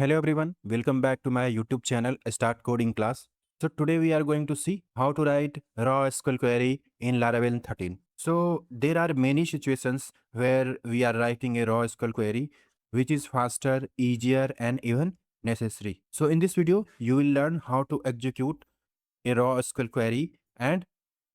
Hello everyone, welcome back to my YouTube channel Start Coding Class. So today we are going to see how to write Raw SQL query in Laravel 13. So there are many situations where we are writing a Raw SQL query which is faster, easier and even necessary. So in this video you will learn how to execute a Raw SQL query, and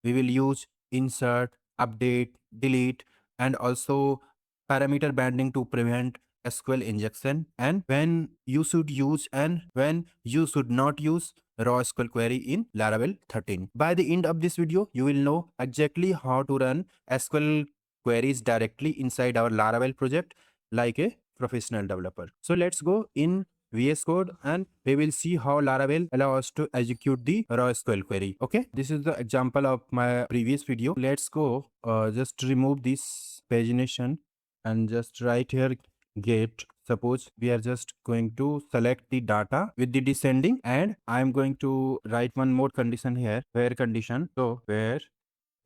we will use insert, update, delete and also parameter banding to prevent SQL injection, and when you should use and when you should not use Raw SQL query in Laravel 13. By the end of this video, you will know exactly how to run SQL queries directly inside our Laravel project like a professional developer. So let's go in VS Code and we will see how Laravel allows us to execute the Raw SQL query. Okay, this is the example of my previous video. Let's go just remove this pagination and just write here get. Suppose we are just going to select the data with the descending, and I'm going to write one more condition here, where condition. So where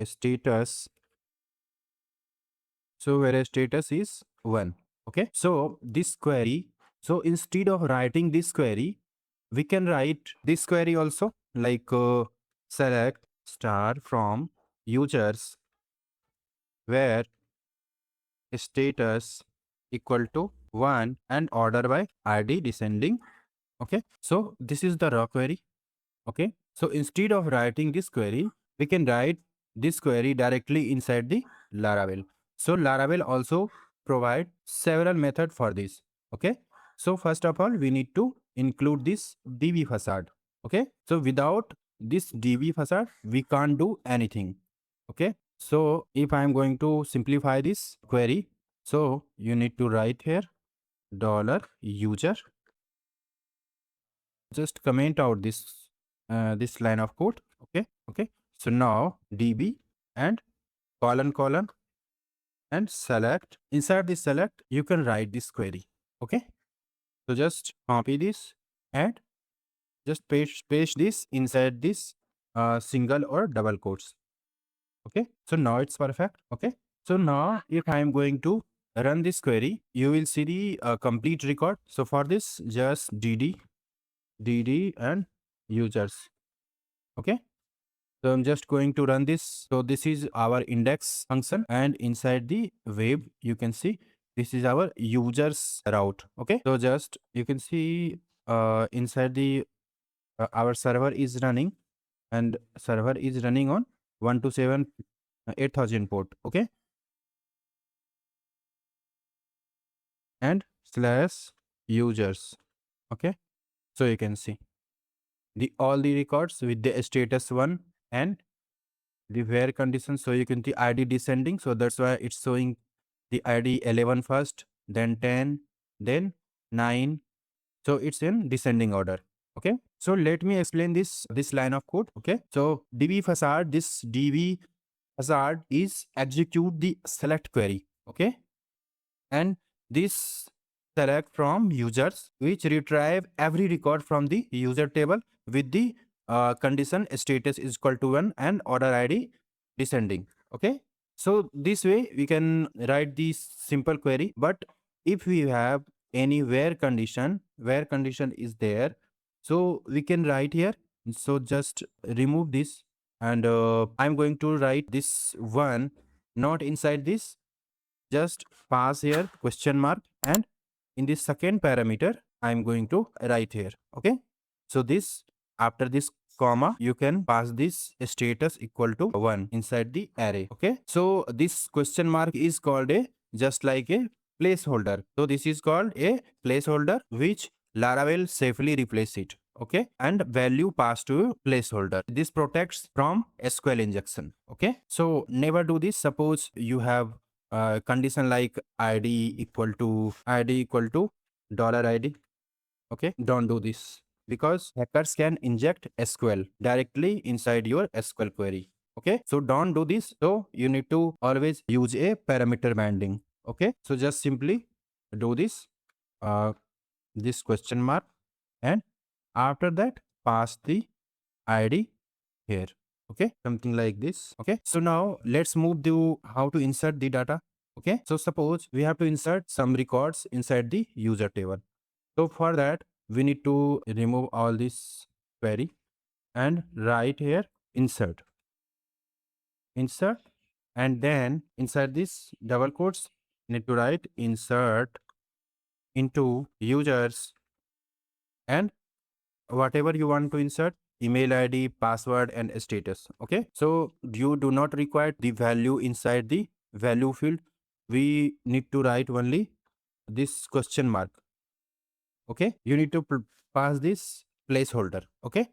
status, where status is 1. Okay, so this query, so instead of writing this query, we can write this query also, like select star from users where status equal to 1 and order by id descending. Okay, so this is the raw query. Okay, so instead of writing this query, we can write this query directly inside the Laravel. So Laravel also provide several methods for this. Okay, so first of all, we need to include this DB Facade. Okay, so without this DB Facade, we can't do anything. Okay, so if I am going to simplify this query, so you need to write here $user. Just comment out this line of code. Okay, so now db and colon and select. Inside this select you can write this query. Okay, so just copy this and just paste this inside this single or double quotes. Okay, so now it's perfect. Okay, so now if I am going to run this query, you will see the complete record. So for this, just dd and users. Okay, so I'm just going to run this. So this is our index function, and inside the web you can see this is our users route. Okay, so just you can see inside the our server is running, and server is running on 127 8000 port. Okay, and slash users. Okay, so you can see the all the records with the status 1 and the where condition. So you can see id descending, so that's why it's showing the id 11 first, then 10, then 9. So it's in descending order. Okay, so let me explain this line of code. Okay, so db facade, this db facade is execute the select query. Okay, and this select from users which retrieve every record from the user table with the condition status is equal to 1 and order id descending. Okay, so this way we can write this simple query. But if we have any where condition is there, so we can write here. So just remove this, and I'm going to write this one not inside this. Just pass here question mark, and in this second parameter I'm going to write here. Okay, so this after this comma you can pass this status equal to 1 inside the array. Okay, so this question mark is called a just like a placeholder. So this is called a placeholder which Laravel safely replace it. Okay, and value passed to placeholder. This protects from SQL injection. Okay, so never do this. Suppose you have condition like id equal to $id. Okay, don't do this because hackers can inject SQL directly inside your SQL query. Okay, so don't do this. So you need to always use a parameter banding. Okay, so just simply do this this question mark, and after that pass the id here. Okay, something like this. Okay, so now let's move to how to insert the data. Okay, so suppose we have to insert some records inside the user table. So for that we need to remove all this query and write here insert, insert, and then inside this double quotes, need to write insert into users and whatever you want to insert, email id, password, and status. Okay, so you do not require the value inside the value field. We need to write only this question mark. Okay, you need to pass this placeholder. Okay,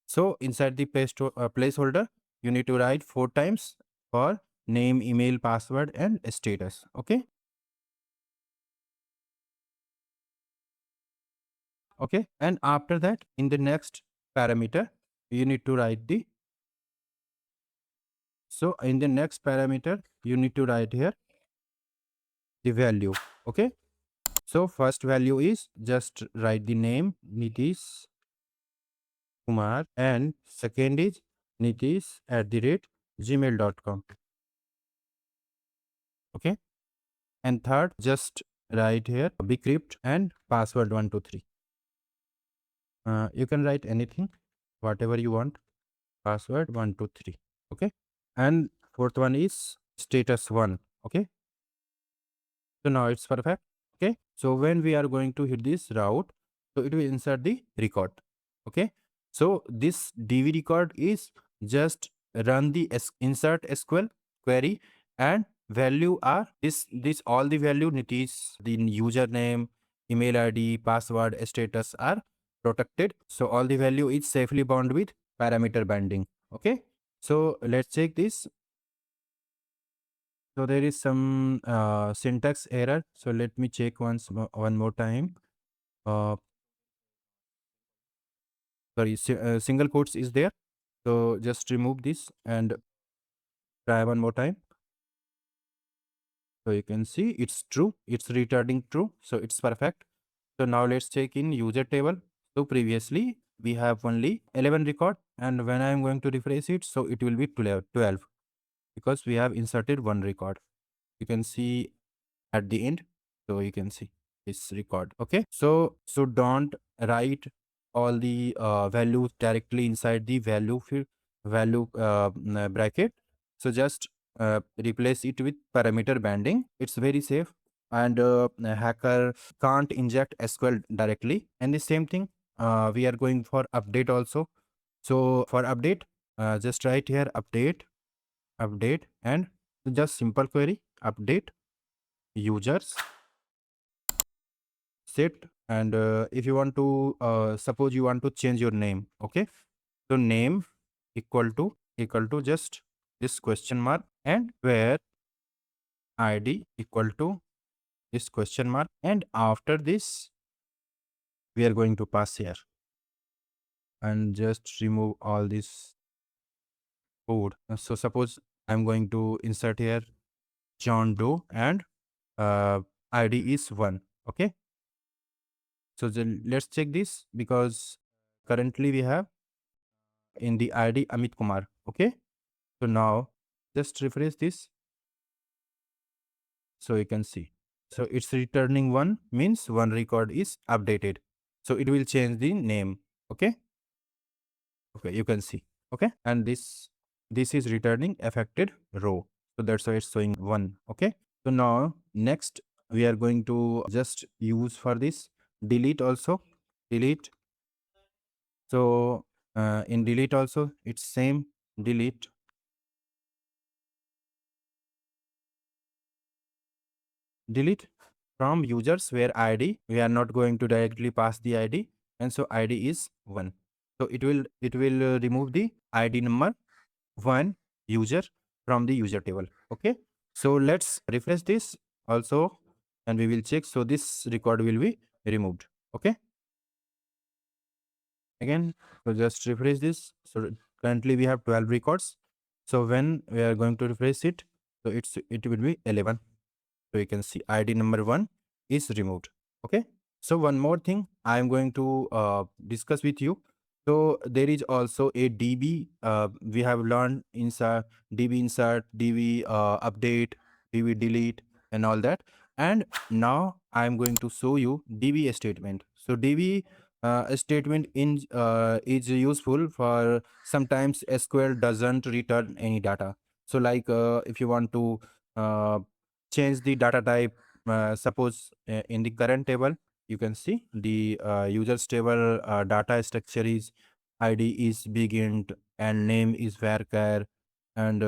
so inside the placeholder you need to write 4 times for name, email, password, and status. Okay, okay, and after that in the next parameter you need to write the, so in the next parameter you need to write here the value. Okay, so first value is just write the name Nitish Kumar, and second is nitish@gmail.com. Okay, and third just write here bcrypt and password 123. You can write anything, whatever you want, password 123. Okay, and fourth one is status 1. Okay, so now it's perfect. Okay, so when we are going to hit this route, so it will insert the record. Okay, so this dv record is just run the insert SQL query, and value are this all the value Nitish, the username, email id, password, status are protected, so all the value is safely bound with parameter binding. Okay, so let's check this. So there is some syntax error. So let me check one more time. Sorry, single quotes is there. So just remove this and try one more time. So you can see it's true. It's returning true. So it's perfect. So now let's check in user table. So previously we have only 11 record, and when I am going to refresh it, so it will be 12 because we have inserted one record. You can see at the end, so you can see this record. Okay, so don't write all the values directly inside the value field, value bracket. So just replace it with parameter banding. It's very safe, and a hacker can't inject SQL directly. And the same thing, we are going for update also. So for update, just write here update, and just simple query update users set. And if you want to suppose you want to change your name. Okay, so name equal to just this question mark, and where id equal to this question mark, and after this we are going to pass here and just remove all this code. So suppose I'm going to insert here John Doe, and id is 1. Okay, so let's check this, because currently we have in the id Amit Kumar. Okay, so now just refresh this, so you can see. So it's returning 1, means one record is updated. So it will change the name. Okay, okay, you can see. Okay, and this is returning affected row. So that's why it's showing 1. Okay, so now next we are going to just use for this delete also. Delete. So in delete also it's same, delete. Delete from users where id, we are not going to directly pass the id, and so id is 1. So it will remove the id number 1 user from the user table. Okay, so let's refresh this also, and we will check. So this record will be removed. Okay, again, so just refresh this. So currently we have 12 records. So when we are going to refresh it, so it will be 11. So you can see id number 1 is removed. Okay, so one more thing I am going to discuss with you. So there is also a db, we have learned insert, db insert, db update, db delete, and all that. And now I am going to show you db statement. So db a statement in is useful for sometimes SQL doesn't return any data. So like if you want to uh, change the data type, suppose in the current table, you can see the users table data structure is ID is begin and name is varchar and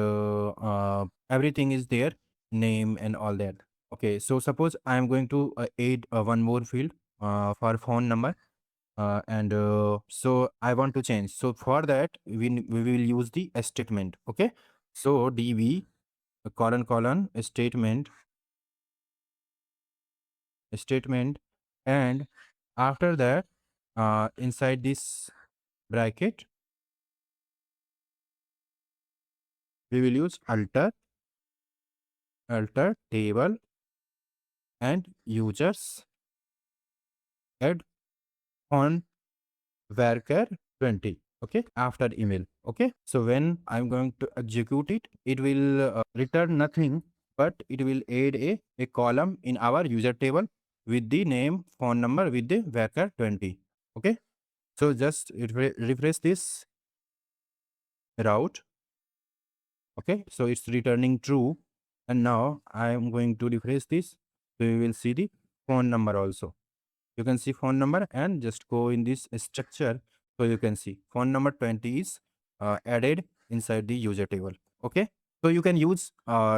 everything is there, name and all that. Okay, so suppose I am going to add one more field for phone number, and so I want to change. So for that, we will use the statement. Okay, so DB colon colon statement, and after that, inside this bracket, we will use alter table and users add on varchar 20. Okay, after email. Okay, so when I'm going to execute it, it will return nothing, but it will add a column in our user table with the name, phone number with the varchar 20. Okay, so just refresh this route. Okay, so it's returning true, and now I am going to refresh this, so we will see the phone number also. You can see phone number and just go in this structure, so you can see phone number 20 is added inside the user table. Okay, so you can use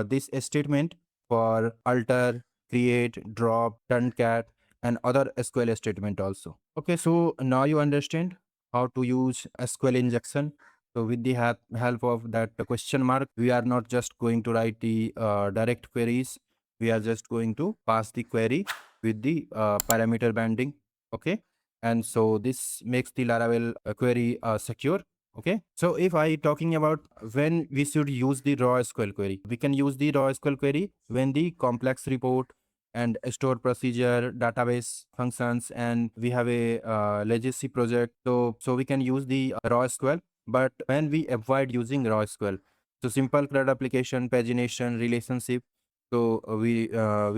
this statement for alter, create, drop, turn cat and other SQL statement also. Okay, so now you understand how to use SQL injection. So with the help of that question mark, we are not just going to write the direct queries, we are just going to pass the query with the parameter banding. Okay, and so this makes the Laravel query secure. Okay, so if I talking about when we should use the raw SQL query, we can use the raw SQL query when the complex report and store procedure database functions and we have a legacy project, so we can use the raw SQL. But when we avoid using raw SQL, so simple CRUD application, pagination, relationship, so we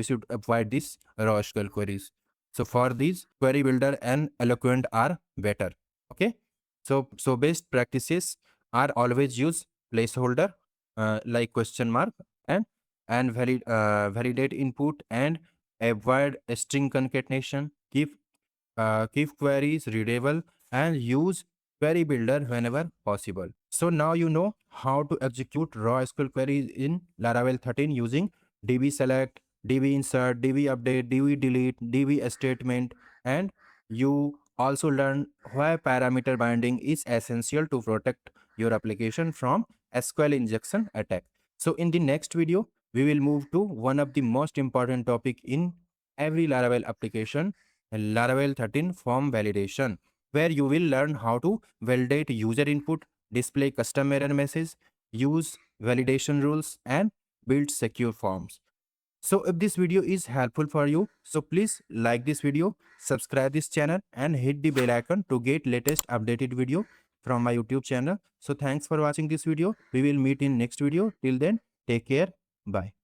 should avoid these raw SQL queries. So for these, query builder and eloquent are better. Okay, so best practices are always use placeholder like question mark and validate input and avoid string concatenation. Keep queries readable and use query builder whenever possible. So now you know how to execute raw SQL queries in Laravel 13 using DB select, DB insert, DB update, DB delete, DB statement, and you also learn why parameter binding is essential to protect your application from SQL injection attack. So in the next video, we will move to one of the most important topic in every Laravel application, Laravel 13 form validation, where you will learn how to validate user input, display custom error message, use validation rules, and build secure forms. So if this video is helpful for you, so please like this video, subscribe this channel and hit the bell icon to get latest updated video from my YouTube channel. So thanks for watching this video. We will meet in next video. Till then, take care. Bye.